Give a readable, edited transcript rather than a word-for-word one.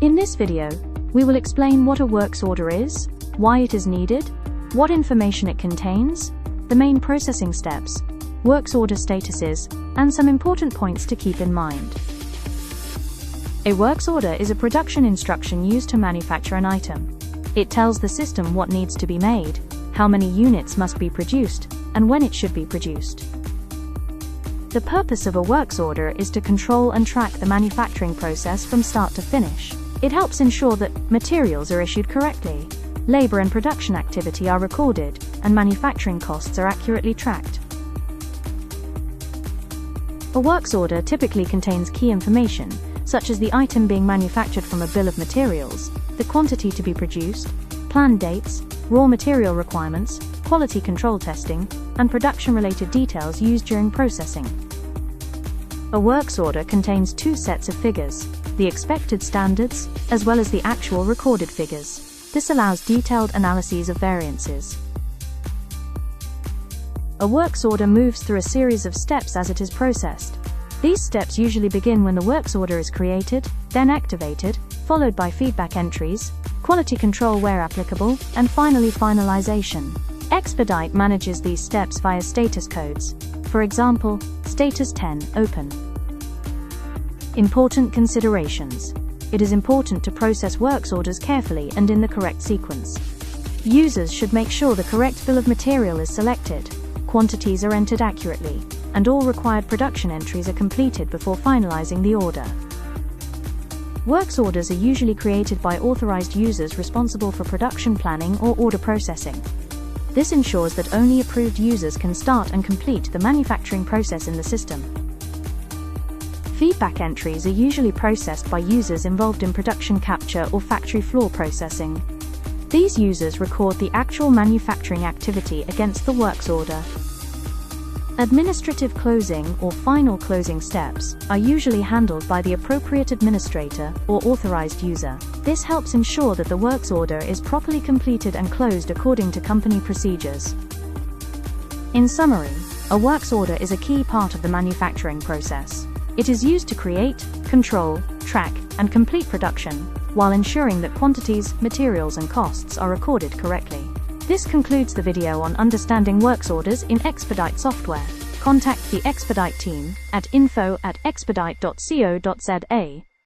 In this video, we will explain what a works order is, why it is needed, what information it contains, the main processing steps, works order statuses, and some important points to keep in mind. A works order is a production instruction used to manufacture an item. It tells the system what needs to be made, how many units must be produced, and when it should be produced. The purpose of a works order is to control and track the manufacturing process from start to finish. It helps ensure that materials are issued correctly, labor and production activity are recorded, and manufacturing costs are accurately tracked. A works order typically contains key information, such as the item being manufactured from a bill of materials, the quantity to be produced, planned dates, raw material requirements, quality control testing, and production-related details used during processing. A works order contains two sets of figures, the expected standards, as well as the actual recorded figures. This allows detailed analyses of variances. A works order moves through a series of steps as it is processed. These steps usually begin when the works order is created, then activated, followed by feedback entries, quality control where applicable, and finally finalization. Xperdyte manages these steps via status codes. For example, status 10, open. Important considerations. It is important to process works orders carefully and in the correct sequence. Users should make sure the correct bill of material is selected, quantities are entered accurately, and all required production entries are completed before finalizing the order. Works orders are usually created by authorized users responsible for production planning or order processing. This ensures that only approved users can start and complete the manufacturing process in the system. Feedback entries are usually processed by users involved in production capture or factory floor processing. These users record the actual manufacturing activity against the works order. Administrative closing or final closing steps are usually handled by the appropriate administrator or authorized user. This helps ensure that the works order is properly completed and closed according to company procedures. In summary, a works order is a key part of the manufacturing process. It is used to create, control, track, and complete production, while ensuring that quantities, materials, and costs are recorded correctly. This concludes the video on understanding works orders in Xperdyte software. Contact the Xperdyte team at info@xperdyte.co.za